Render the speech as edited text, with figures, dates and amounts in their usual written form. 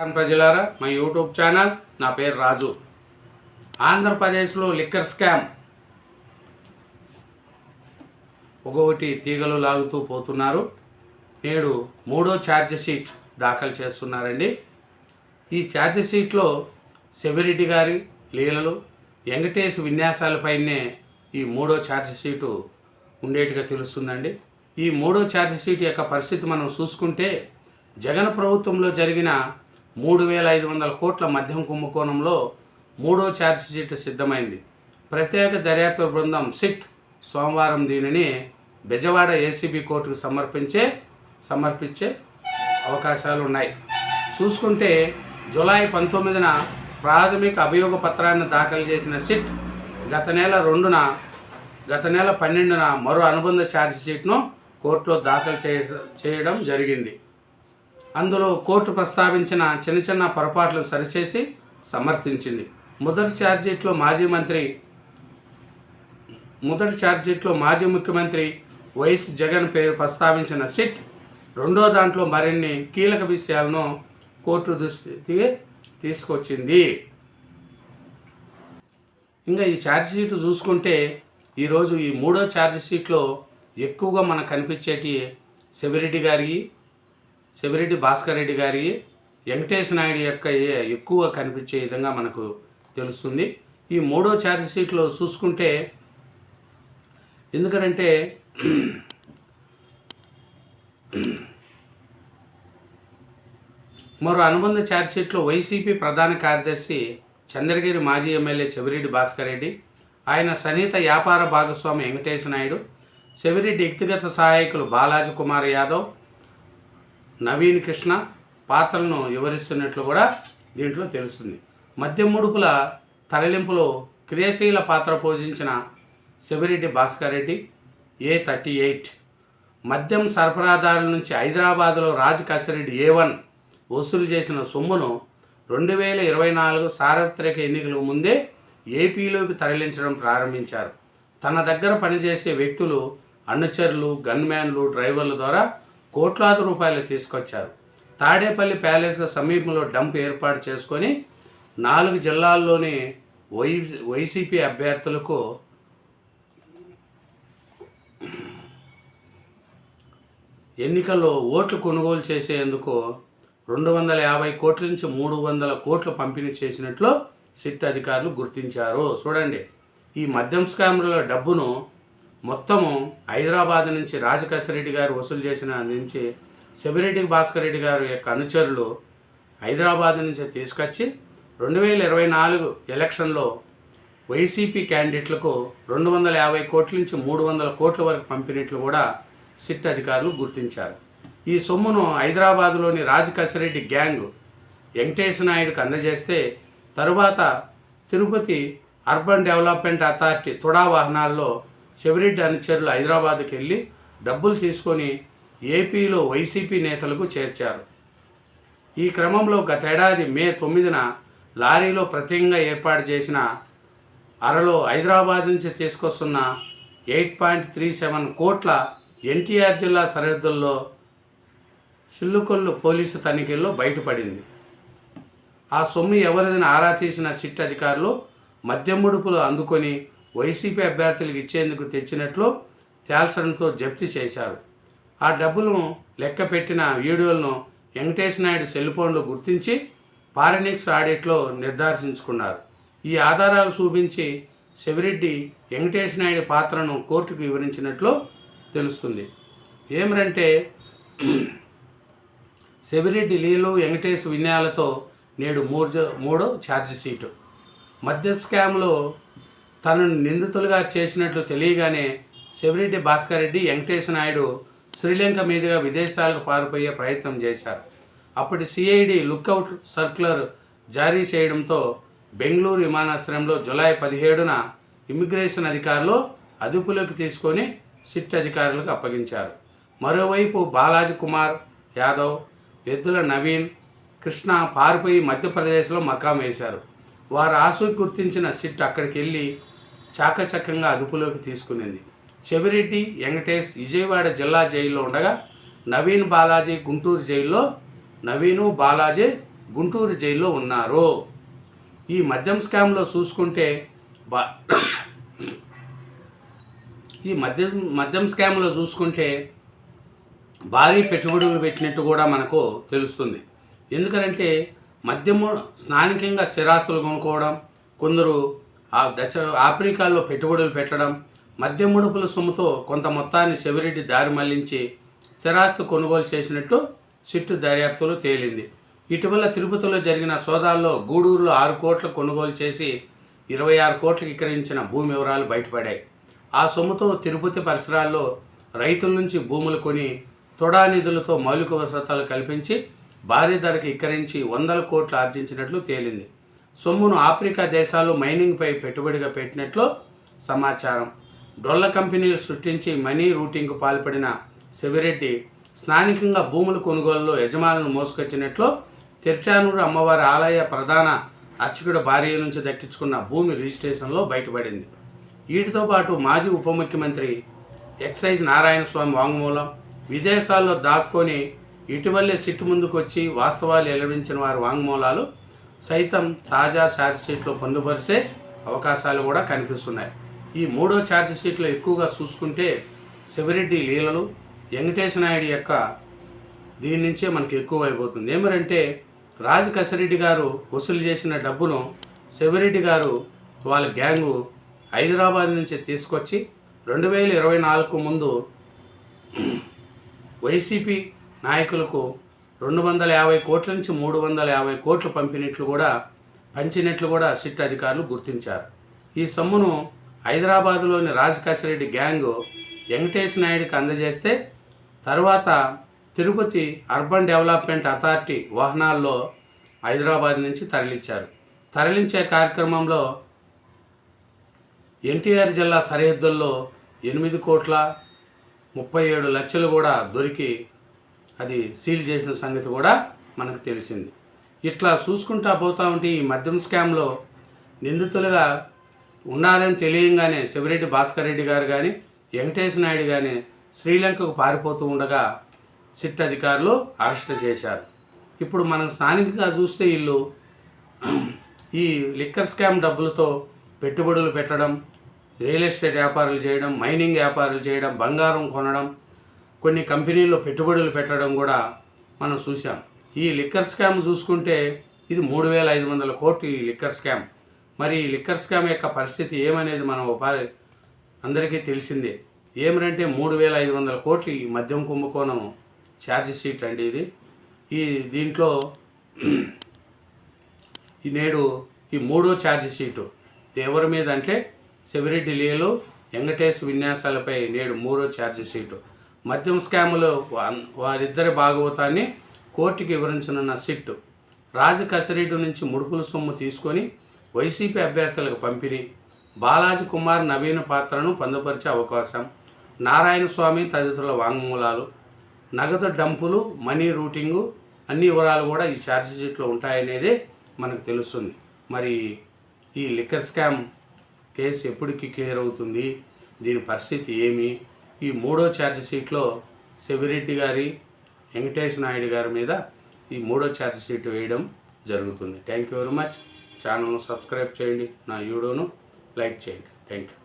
ప్రజలారా, మా YouTube channel, నా పేరు రాజు. ఆంధ్రప్రదేశ్లో లిక్కర్ స్కామ్ ఒక్కొక్కటి తీగలు లాగుతూ పోతున్నారు. నేడు మూడో ఛార్జ్ షీట్ దాఖలు చేస్తున్నారండి. ఈ ఛార్జ్ షీట్లో సెవిరెడ్డి గారి లీలలు, వెంకటేష్ విన్యాసాలపైనే ఈ మూడో ఛార్జ్ షీటు ఉండేట్టుగా తెలుస్తుందండి. ఈ మూడో ఛార్జ్ షీట్ యొక్క పరిస్థితి మనం చూసుకుంటే, జగన్ ప్రభుత్వంలో జరిగిన 3,500 కోట్ల మద్యం కుంభకోణంలో మూడో ఛార్జ్ షీట్ సిద్ధమైంది. ప్రత్యేక దర్యాప్తు బృందం సిట్ సోమవారం దీనిని బెజవాడ ఏసీబీ కోర్టుకు సమర్పించే అవకాశాలు ఉన్నాయి. చూసుకుంటే జూలై 19న ప్రాథమిక అభియోగ పత్రాన్ని దాఖలు చేసిన సిట్ గత నెల 12న మరో అనుబంధ ఛార్జ్ షీట్ను కోర్టులో దాఖలు చేయడం జరిగింది. అందులో కోర్టు ప్రస్తావించిన చిన్న పొరపాట్లను సరిచేసి సమర్థించింది. మొదటి ఛార్జ్షీట్లో మాజీ ముఖ్యమంత్రి వైఎస్ జగన్ పేరు ప్రస్తావించిన సిట్ రెండో దాంట్లో మరిన్ని కీలక విషయాలను కోర్టు దృష్టికి తీసుకొచ్చింది. ఇంకా ఈ ఛార్జ్షీట్ చూసుకుంటే ఈరోజు ఈ మూడో ఛార్జ్షీట్లో ఎక్కువగా మనకు కనిపించేటి సెవిరెడ్డి భాస్కర్ రెడ్డి గారి, వెంకటేష్ నాయుడు యొక్క ఎక్కువ కనిపించే విధంగా మనకు తెలుస్తుంది. ఈ మూడో ఛార్జ్ షీట్లో చూసుకుంటే, ఎందుకంటే మరో అనుబంధ ఛార్జ్ షీట్లో వైసీపీ ప్రధాన కార్యదర్శి చంద్రగిరి మాజీ ఎమ్మెల్యే సెవిరెడ్డి భాస్కర్ రెడ్డి, ఆయన సన్నిహిత వ్యాపార భాగస్వామి వెంకటేష్ నాయుడు, సెవిరెడ్డి వ్యక్తిగత సహాయకులు బాలాజీ కుమార్ యాదవ్, నవీన్ కృష్ణ పాత్రలను వివరిస్తున్నట్లు కూడా దీంట్లో తెలుస్తుంది. మద్యం ముడుపుల తరలింపులో క్రియాశీల పాత్ర పోషించిన సెవిరెడ్డి భాస్కర్ రెడ్డి A38, మద్యం సరఫరాదారుల నుంచి హైదరాబాద్లో రాజ్ కసిరెడ్డి A1 వసూలు చేసిన సొమ్మును 2024 సార్వత్రిక ఎన్నికలకు ముందే ఏపీలోకి తరలించడం ప్రారంభించారు. తన దగ్గర పనిచేసే వ్యక్తులు, అనుచరులు, గన్మ్యాన్లు, డ్రైవర్ల ద్వారా కోట్లాది రూపాయలు తీసుకొచ్చారు. తాడేపల్లి ప్యాలెస్కు సమీపంలో డంప్ ఏర్పాటు చేసుకొని 4 జిల్లాల్లోని వైసీపీ అభ్యర్థులకు ఎన్నికల్లో ఓట్లు కొనుగోలు చేసేందుకు 250 కోట్ల నుంచి 300 కోట్లు పంపిణీ చేసినట్లు సిట్ అధికారులు గుర్తించారు. చూడండి, ఈ మద్యం స్కామ్ల డబ్బును మొత్తము హైదరాబాద్ నుంచి రాజకసిరెడ్డి గారు వసూలు చేసిన నుంచి సెవిరెడ్డి భాస్కర్ రెడ్డి గారు యొక్క అనుచరులు హైదరాబాద్ నుంచి తీసుకొచ్చి 2024 ఎలక్షన్లో వైసీపీ క్యాండిడేట్లకు 250 కోట్ల నుంచి 300 కోట్ల వరకు పంపినట్లు కూడా సిట్ అధికారులు గుర్తించారు. ఈ సొమ్మును హైదరాబాదులోని రాజకసిరెడ్డి గ్యాంగ్ వెంకటేష్ నాయుడుకు అందజేస్తే తరువాత Tirupati urban development authority TUDA వాహనాల్లో సెవిరెడ్డి అనుచరులు హైదరాబాద్కి వెళ్ళి డబ్బులు తీసుకొని ఏపీలో వైసీపీ నేతలకు చేర్చారు. ఈ క్రమంలో గతేడాది మే 9న లారీలో ప్రత్యేకంగా ఏర్పాటు చేసిన అరలో హైదరాబాద్ నుంచి తీసుకొస్తున్న 8.37 కోట్ల ఎన్టీఆర్ జిల్లా సరిహద్దుల్లో చిల్లుకొల్లు పోలీసు తనిఖీల్లో బయటపడింది. ఆ సొమ్ము ఎవరిదని ఆరా తీసిన సిట్ అధికారులు మద్యం ముడుపులు అందుకొని వైసీపీ అభ్యర్థులకు ఇచ్చేందుకు తెచ్చినట్లు తేల్చడంతో జప్తు చేశారు. ఆ డబ్బులను లెక్క పెట్టిన వీడియోలను వెంకటేష్ నాయుడు సెల్ ఫోన్లో గుర్తించి ఫారెనిక్స్ ఆడిట్లో నిర్ధారించుకున్నారు. ఈ ఆధారాలు చూపించి సెవిరెడ్డి వెంకటేష్ నాయుడు పాత్రను కోర్టుకు వివరించినట్లు తెలుస్తుంది. ఏమిటంటే, సెవిరెడ్డి లీలు, వెంకటేష్ వినయాలతో నేడు మూడో ఛార్జ్ షీటు. మద్య స్కామ్లో తనను నిందితులుగా చేసినట్లు తెలియగానే సెవిరెడ్డి భాస్కర్ రెడ్డి, వెంకటేష్ నాయుడు శ్రీలంక మీదుగా విదేశాలకు పారిపోయే ప్రయత్నం చేశారు. అప్పటి సిఐడి లుక్అవుట్ సర్క్యులర్ జారీ చేయడంతో బెంగళూరు విమానాశ్రయంలో జూలై 17న ఇమ్మిగ్రేషన్ అధికారులు అదుపులోకి తీసుకొని సిట్ అధికారులకు అప్పగించారు. మరోవైపు బాలాజీ కుమార్ యాదవ్, ఎద్దుల నవీన్ కృష్ణ పారిపోయి మధ్యప్రదేశ్లో మకాం వేశారు. వారు ఆసూకి గుర్తించిన సిట్ అక్కడికి వెళ్ళి చాకచక్యంగా అదుపులోకి తీసుకునింది. చెవిరెడ్డి వెంకటేష్ విజయవాడ జిల్లా జైల్లో ఉండగా నవీన్ బాలాజీ గుంటూరు జైల్లో, నవీను బాలాజీ గుంటూరు జైల్లో ఉన్నారు. ఈ మద్యం స్కామ్లో చూసుకుంటే ఈ మద్యం స్కామ్లో చూసుకుంటే భారీ పెట్టుబడులు పెట్టినట్టు కూడా మనకు తెలుస్తుంది. ఎందుకంటే మద్యము స్థానికంగా స్థిరాస్తులు కొనుక్కోవడం, కొందరు ఆఫ్రికాలో పెట్టుబడులు పెట్టడం, మద్యం ముడుపుల సొమ్ముతో కొంత మొత్తాన్ని సెవిరెడ్డి దారి మళ్లించి స్థిరాస్తి కొనుగోలు చేసినట్లు సిట్టు దర్యాప్తులో తేలింది. ఇటీవల తిరుపతిలో జరిగిన సోదాల్లో గూడూరులో 6 కోట్ల కొనుగోలు చేసి 26 కోట్లకు విక్రయించిన భూమి వివరాలు బయటపడ్డాయి. ఆ సొమ్ముతో తిరుపతి పరిసరాల్లో రైతుల నుంచి భూములు కొని తొడా నిధులతో మౌలిక వసతులు కల్పించి భారీ ధరకు విక్రయించి 100 కోట్లు ఆర్జించినట్లు తేలింది. సొమ్మును ఆఫ్రికా దేశాల్లో మైనింగ్పై పెట్టుబడిగా పెట్టినట్లు సమాచారం. డొల్ల కంపెనీలు సృష్టించి మనీ రూటింగ్కు పాల్పడిన సెవిరెడ్డి స్థానికంగా భూముల కొనుగోలులో యజమానులను మోసుకొచ్చినట్లు తిరుచానూరు అమ్మవారి ఆలయ ప్రధాన అర్చకుడి భార్య నుంచి దక్కించుకున్న భూమి రిజిస్ట్రేషన్లో బయటపడింది. వీటితో పాటు మాజీ ఉప ముఖ్యమంత్రి ఎక్సైజ్ నారాయణ స్వామి వాంగ్మూలం, విదేశాల్లో దాక్కొని ఇటీవలే సిట్టు ముందుకు వచ్చి వాస్తవాలు వెల్లడించిన వారి వాంగ్మూలాలు సైతం తాజా ఛార్జ్షీట్లో పొందుపరిచే అవకాశాలు కూడా కనిపిస్తున్నాయి. ఈ 3వ ఛార్జ్షీట్లో ఎక్కువగా చూసుకుంటే సెవిరెడ్డి లీలలు, వెంకటేశ్వర నాయుడు యొక్క దీని నుంచే మనకి ఎక్కువ అయిపోతుంది. ఏమరంటే రాజకసిరెడ్డి గారు వసూలు చేసిన డబ్బును సెవిరెడ్డి గారు వాళ్ళ గ్యాంగు హైదరాబాద్ నుంచి తీసుకొచ్చి 2024 ముందు వైసీపీ నాయకులకు 250 కోట్ల నుంచి 350 కోట్లు పంచినట్లు కూడా సిట్ అధికారులు గుర్తించారు. ఈ సొమ్మును హైదరాబాదులోని రాజకాశిరెడ్డి గ్యాంగ్ వెంకటేశ్వర నాయుడికి అందజేస్తే తర్వాత తిరుపతి అర్బన్ డెవలప్మెంట్ అథారిటీ వాహనాల్లో హైదరాబాద్ నుంచి తరలించే కార్యక్రమంలో ఎన్టీఆర్ జిల్లా సరిహద్దుల్లో 8,37,00,000 కూడా దొరికి అది సీల్ చేసిన సంగతి కూడా మనకు తెలిసింది. ఇట్లా చూసుకుంటా పోతా ఉంటే ఈ మద్యం స్కామ్లో నిందితులుగా ఉన్నారని తెలియంగానే సెవిరెడ్డి భాస్కర్ రెడ్డి గారు కానీ వెంకటేశ్వర నాయుడు కానీ శ్రీలంకకు పారిపోతూ ఉండగా సిట్ అధికారులు అరెస్ట్ చేశారు. ఇప్పుడు మనం స్థానికంగా చూస్తే వీళ్ళు ఈ లిక్కర్ స్కామ్ డబ్బులతో పెట్టుబడులు పెట్టడం, రియల్ ఎస్టేట్ వ్యాపారాలు చేయడం, మైనింగ్ వ్యాపారాలు చేయడం, బంగారం కొనడం, కొన్ని కంపెనీల్లో పెట్టుబడులు పెట్టడం కూడా మనం చూసాం. ఈ లిక్కర్ స్కామ్ చూసుకుంటే ఇది 3,500 కోట్లు ఈ లిక్కర్ స్కామ్. మరి ఈ లిక్కర్ స్కామ్ యొక్క పరిస్థితి ఏమనేది మనం అందరికీ తెలిసిందే. ఏమిటంటే 3,500 కోట్లు ఈ మద్యం కుంభకోణం ఛార్జ్ షీట్ అండి ఇది. దీంట్లో నేడు ఈ 3వ ఛార్జ్ షీటు ఎవరి మీద అంటే సెవిరెడ్డి లీలు, వెంకటేష్ విన్యాసాలపై నేడు 3వ ఛార్జ్ షీటు. మద్యం స్కాములో వారిద్దరి భాగవతాన్ని కోర్టుకి వివరించనున్న సిట్టు రాజకసిరెడ్డి నుంచి ముడుపుల సొమ్ము తీసుకొని వైసీపీ అభ్యర్థులకు పంపిణీ, బాలాజీ కుమార్ నవీన పాత్రను పొందుపరిచే అవకాశం, నారాయణ స్వామి తదితరుల వాంగ్మూలాలు, నగదు డంపులు, మనీ రూటింగు అన్ని వివరాలు కూడా ఈ ఛార్జ్ షీట్లో ఉంటాయనేది మనకు తెలుస్తుంది. మరి ఈ లిక్కర్ స్కామ్ కేసు ఎప్పటికి క్లియర్ అవుతుంది, దీని పరిస్థితి ఏమి? ఈ 3వ ఛార్జ్ షీట్లో సెవిరెడ్డి గారి, వెంకటేశ్వర నాయుడు గారి మీద ఈ 3వ ఛార్జ్ షీట్ వేయడం జరుగుతుంది. Thank you very much. ఛానల్ను సబ్స్క్రైబ్ చేయండి, నా వీడియోను లైక్ చేయండి. Thank you.